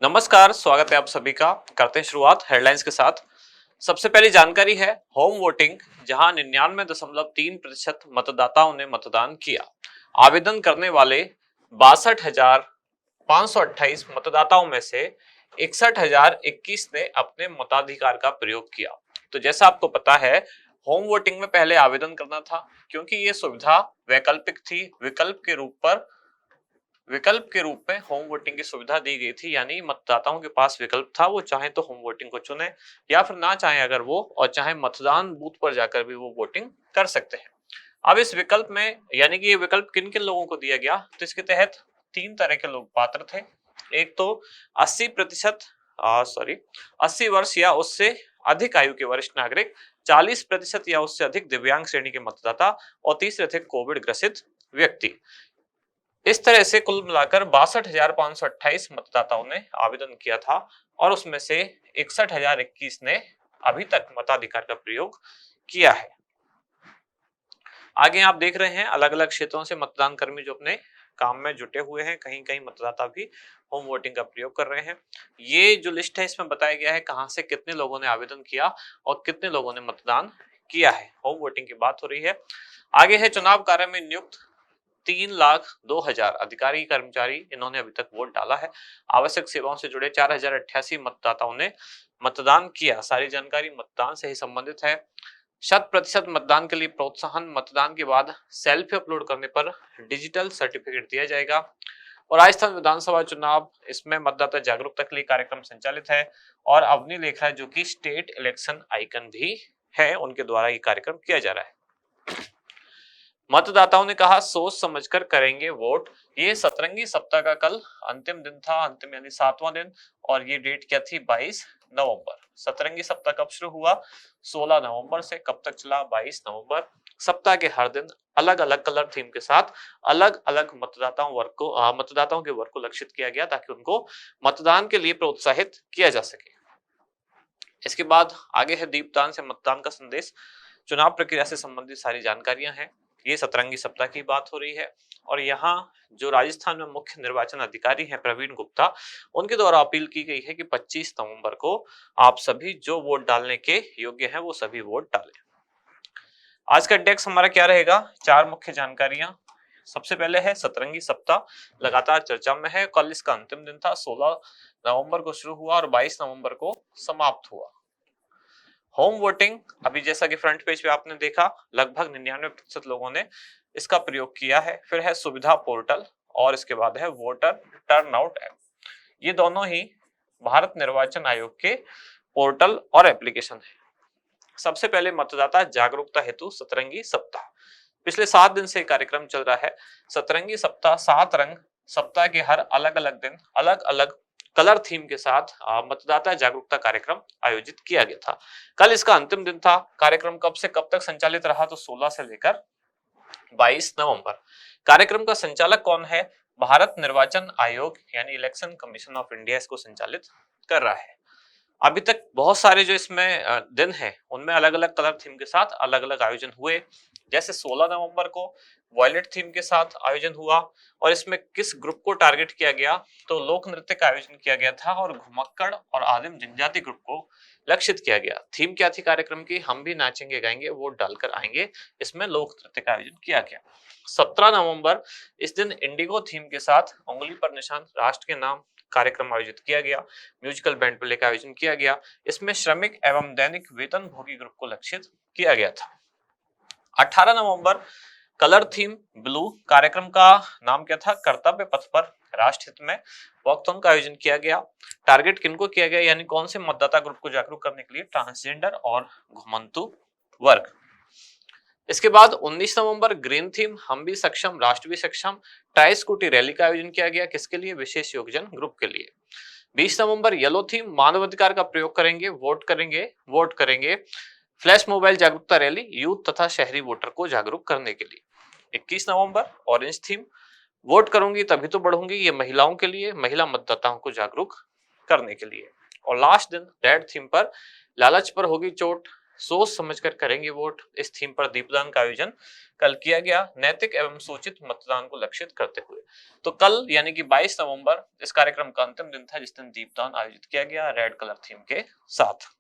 नमस्कार, स्वागत है आप सभी का। करते हैं शुरुआत हेडलाइंस के साथ। सबसे पहली जानकारी है होम वोटिंग, जहां 99.3% मतदाताओं ने मतदान किया। आवेदन करने वाले 62,528 मतदाताओं में से 61,021 ने अपने मताधिकार का प्रयोग किया। तो जैसा आपको पता है, होम वोटिंग में पहले आवेदन करना था, क्योंकि ये सुविधा वैकल्पिक थी। विकल्प के रूप में होम वोटिंग की सुविधा दी गई थी, यानी मतदाताओं के पास विकल्प था, वो चाहे तो होम वोटिंग को चुने या फिर ना चाहे अगर वो और चाहे मतदान बूथ पर जाकर भी वो वोटिंग कर सकते हैं। अब इस विकल्प में यानी कि ये विकल्प किन किन लोगों को दिया गया, तो इसके तहत तीन तरह के लोग पात्र थे। एक तो 80% 80 वर्ष या उससे अधिक आयु के वरिष्ठ नागरिक, 40% या उससे अधिक दिव्यांग श्रेणी के मतदाता और तीसरे थे कोविड ग्रसित व्यक्ति। इस तरह से कुल मिलाकर 62,528 मतदाताओं ने आवेदन किया था और उसमें से 61,021 ने अभी तक मताधिकार का प्रयोग किया है। आगे आप देख रहे हैं अलग अलग क्षेत्रों से मतदान कर्मी जो अपने काम में जुटे हुए हैं। कहीं कहीं मतदाता भी होम वोटिंग का प्रयोग कर रहे हैं। ये जो लिस्ट है इसमें बताया गया है कहां से कितने लोगों ने आवेदन किया और कितने लोगों ने मतदान किया है। होम वोटिंग की बात हो रही है। आगे है चुनाव कार्य में नियुक्त 3,02,000 अधिकारी कर्मचारी, इन्होंने अभी तक वोट डाला है। आवश्यक सेवाओं से जुड़े 4,088 मतदाताओं ने मतदान किया। सारी जानकारी मतदान से ही संबंधित है। 100% मतदान के लिए प्रोत्साहन, मतदान के बाद सेल्फी अपलोड करने पर डिजिटल सर्टिफिकेट दिया जाएगा। और राजस्थान विधानसभा चुनाव, इसमें मतदाता जागरूकता के लिए कार्यक्रम संचालित है और अवनी लेखा जो कि स्टेट इलेक्शन आइकन भी है, उनके द्वारा ये कार्यक्रम किया जा रहा है। मतदाताओं ने कहा सोच समझकर करेंगे वोट। ये सतरंगी सप्ताह का कल अंतिम दिन था, अंतिम यानी 7वां दिन, और ये डेट क्या थी, 22 नवंबर। सतरंगी सप्ताह कब शुरू हुआ, 16 नवंबर से। कब तक चला, 22 नवंबर। सप्ताह के हर दिन अलग अलग कलर थीम के साथ अलग अलग मतदाताओं के वर्ग को लक्षित किया गया, ताकि उनको मतदान के लिए प्रोत्साहित किया जा सके। इसके बाद आगे है दीपदान से मतदान का संदेश। चुनाव प्रक्रिया से संबंधित सारी जानकारियां हैं। ये सतरंगी सप्ताह की बात हो रही है और यहाँ जो राजस्थान में मुख्य निर्वाचन अधिकारी हैं प्रवीण गुप्ता, उनके द्वारा अपील की गई है कि 25 नवंबर को आप सभी जो वोट डालने के योग्य हैं वो सभी वोट डालें। आज का इंडेक्स हमारा क्या रहेगा, 4 मुख्य जानकारियां। सबसे पहले है सतरंगी सप्ताह लगातार चर्चा में है। कल इसका अंतिम दिन था, 16 नवंबर को शुरू हुआ और 22 नवंबर को समाप्त हुआ। होम वोटिंग, अभी जैसा कि फ्रंट पेज पे आपने देखा, लगभग 99% लोगों ने इसका प्रयोग किया है। फिर है सुविधा पोर्टल और इसके बाद है वोटर टर्नआउट ऐप। ये दोनों ही भारत निर्वाचन आयोग के पोर्टल और एप्लीकेशन है। सबसे पहले मतदाता जागरूकता हेतु सतरंगी सप्ताह, पिछले 7 दिन से कार्यक्रम चल रहा है। सतरंगी सप्ताह 7 रंग, सप्ताह के हर अलग अलग दिन अलग अलग कलर थीम के साथ मतदाता जागरूकता कार्यक्रम आयोजित किया गया था। कल इसका अंतिम दिन था। कार्यक्रम कब से कब तक संचालित रहा, तो 16 से लेकर 22 नवंबर। कार्यक्रम का संचालक कौन है, भारत निर्वाचन आयोग यानी इलेक्शन कमीशन ऑफ इंडिया इसको संचालित कर रहा है। अभी तक बहुत सारे जो इसमें दिन है उनमें अलग अलग कलर थीम के साथ अलग अलग आयोजन हुए। जैसे 16 नवंबर को वॉयलेट थीम के साथ आयोजन हुआ और इसमें किस ग्रुप को टारगेट किया गया, तो लोक नृत्य का आयोजन किया गया था और घुमक्कड़ और आदिम जनजाति ग्रुप को लक्षित किया गया। थीम क्या थी कार्यक्रम की, हम भी नाचेंगे गाएंगे वोट डालकर आएंगे, इसमें लोक नृत्य का आयोजन किया गया। 17 नवंबर, इस दिन इंडिगो थीम के साथ उंगली पर निशान राष्ट्र के नाम कार्यक्रम आयोजित किया गया। म्यूजिकल बैंड प्ले का आयोजन किया गया। इसमें श्रमिक एवं दैनिक वेतन भोगी ग्रुप को लक्षित किया गया था। 18 नवंबर, कलर थीम ब्लू, कार्यक्रम का नाम क्या था, कर्तव्य पथ पर राष्ट्र हित में वॉकथॉन का आयोजन किया गया। टारगेट किनको किया गया, यानी कौन से मतदाता ग्रुप को जागरूक करने के लिए, ट्रांसजेंडर और घुमंतु वर्ग। इसके बाद 19 नवंबर, ग्रीन थीम, हम भी सक्षम राष्ट्र भी सक्षम, ट्राई स्कूटी रैली का आयोजन किया गया। किसके लिए, विशेष योगजन ग्रुप के लिए। 20 नवंबर, येलो थीम, मानवाधिकार का प्रयोग करेंगे, वोट करेंगे, फ्लैश मोबाइल जागरूकता रैली, यूथ तथा शहरी वोटर को जागरूक करने के लिए। 21 नवंबर, ऑरेंज थीम, वोट करूंगी तभी तो बढ़ूंगी, ये महिलाओं के लिए, महिला मतदाताओं को जागरूक करने के लिए। और लास्ट दिन रेड थीम पर, लालच पर होगी चोट, सोच समझकर करेंगे वोट, इस थीम पर दीपदान का आयोजन कल किया गया, नैतिक एवं सूचित मतदान को लक्षित करते हुए। तो कल यानी कि 22 नवंबर इस कार्यक्रम का अंतिम दिन था जिस दिन दीपदान आयोजित किया गया रेड कलर थीम के साथ।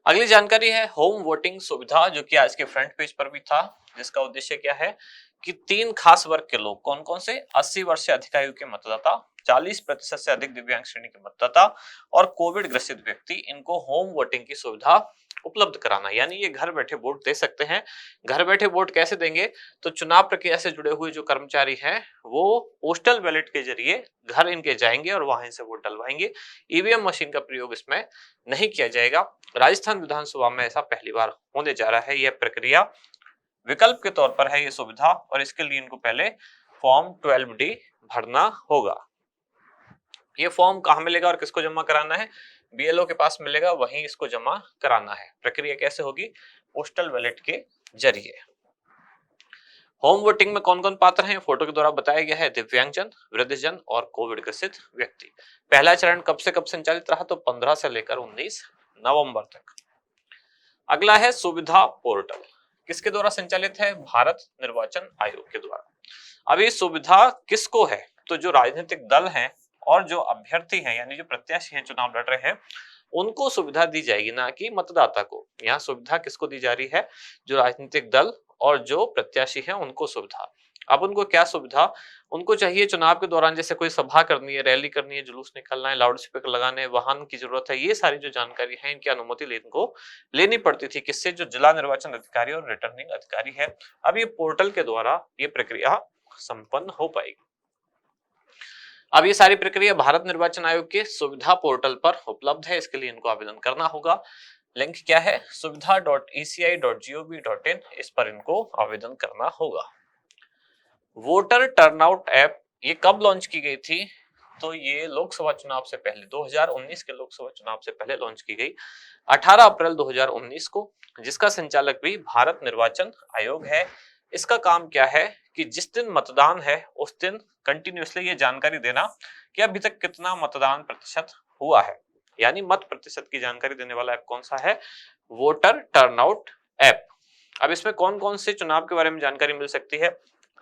अगली जानकारी है होम वोटिंग सुविधा, जो कि आज के फ्रंट पेज पर भी था, जिसका उद्देश्य क्या है कि 3 खास वर्ग के लोग, कौन कौन से, 80 वर्ष से अधिक आयु के मतदाता, 40% से अधिक दिव्यांग श्रेणी के मतदाता और कोविड ग्रसित व्यक्ति, इनको होम वोटिंग की सुविधा उपलब्ध कराना। यानी ये घर बैठे वोट दे सकते हैं। घर बैठे वोट कैसे देंगे, तो चुनाव प्रक्रिया से जुड़े हुए जो कर्मचारी हैं वो पोस्टल बैलेट के जरिए घर इनके जाएंगे और वहां से वोट डलवाएंगे। ईवीएम मशीन का प्रयोग इसमें नहीं किया जाएगा। राजस्थान विधानसभा में ऐसा पहली बार होने जा रहा है। यह प्रक्रिया विकल्प के तौर पर है ये सुविधा, और इसके लिए इनको पहले फॉर्म 12D भरना होगा। ये फॉर्म कहाँ मिलेगा और किसको जमा कराना है, बीएलओ के पास मिलेगा, वहीं इसको जमा कराना है। प्रक्रिया कैसे होगी, पोस्टल बैलेट के जरिए। होम वोटिंग में कौन कौन पात्र हैं, फोटो के द्वारा बताया गया है, दिव्यांगजन, वृद्धजन और कोविड ग्रसित व्यक्ति। पहला चरण कब से कब संचालित रहा, तो 15 से लेकर 19 नवंबर तक। अगला है सुविधा पोर्टल, किसके द्वारा संचालित है, भारत निर्वाचन आयोग के द्वारा। अब ये सुविधा किसको है, तो जो राजनीतिक दल हैं और जो अभ्यर्थी हैं यानी जो प्रत्याशी हैं चुनाव लड़ रहे हैं उनको सुविधा दी जाएगी, ना कि मतदाता को। यहाँ सुविधा किसको दी जा रही है, जो राजनीतिक दल और जो प्रत्याशी हैं उनको सुविधा। अब उनको क्या सुविधा, उनको चाहिए चुनाव के दौरान जैसे कोई सभा करनी है, रैली करनी है, जुलूस निकालना है, लाउड स्पीकर लगाने हैं, वाहन की जरूरत है, ये सारी जो जानकारी है इनकी अनुमति इनको लेनी पड़ती थी, किससे, जो जिला निर्वाचन अधिकारी और रिटर्निंग अधिकारी है। अब ये पोर्टल के द्वारा ये प्रक्रिया संपन्न हो पाएगी। अब ये सारी प्रक्रिया भारत निर्वाचन आयोग के सुविधा पोर्टल पर उपलब्ध है, इसके लिए इनको आवेदन करना होगा। लिंक क्या है, suvidha.eci.gov.in, इस पर इनको आवेदन करना होगा। वोटर टर्नआउट ऐप ये कब लॉन्च की गई थी, तो ये लोकसभा चुनाव से पहले 2019 के लोकसभा चुनाव से पहले लॉन्च की गई 18 अप्रैल 2019 को, जिसका संचालक भी भारत निर्वाचन आयोग है। इसका काम क्या है कि जिस दिन मतदान है उस दिन कंटिन्यूअसली ये जानकारी देना कि अभी तक कितना मतदान प्रतिशत हुआ है, यानी मत प्रतिशत की जानकारी देने वाला ऐप कौन सा है, वोटर टर्नआउट ऐप। अब इसमें कौन कौन से चुनाव के बारे में जानकारी मिल सकती है,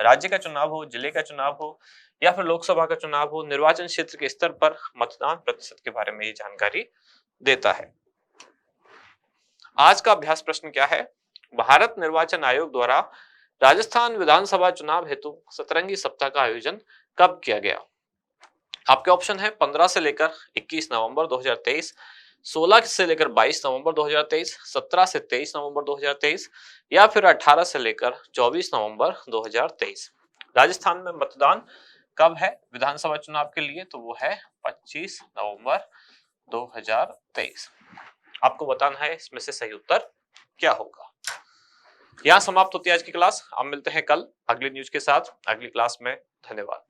राज्य का चुनाव हो, जिले का चुनाव हो या फिर लोकसभा का चुनाव हो, निर्वाचन क्षेत्र के स्तर पर मतदान प्रतिशत के बारे में ये जानकारी देता है। आज का अभ्यास प्रश्न क्या है, भारत निर्वाचन आयोग द्वारा राजस्थान विधानसभा चुनाव हेतु सतरंगी सप्ताह का आयोजन कब किया गया। आपके ऑप्शन है 15 से लेकर 21 नवंबर 2023, 16 से लेकर 22 नवंबर 2023, 17 से 23 नवंबर 2023 या फिर 18 से लेकर 24 नवंबर 2023। राजस्थान में मतदान कब है विधानसभा चुनाव के लिए, तो वो है 25 नवंबर 2023। आपको बताना है इसमें से सही उत्तर क्या होगा। यहाँ समाप्त होती है आज की क्लास। अब मिलते हैं कल अगली न्यूज के साथ अगली क्लास में। धन्यवाद।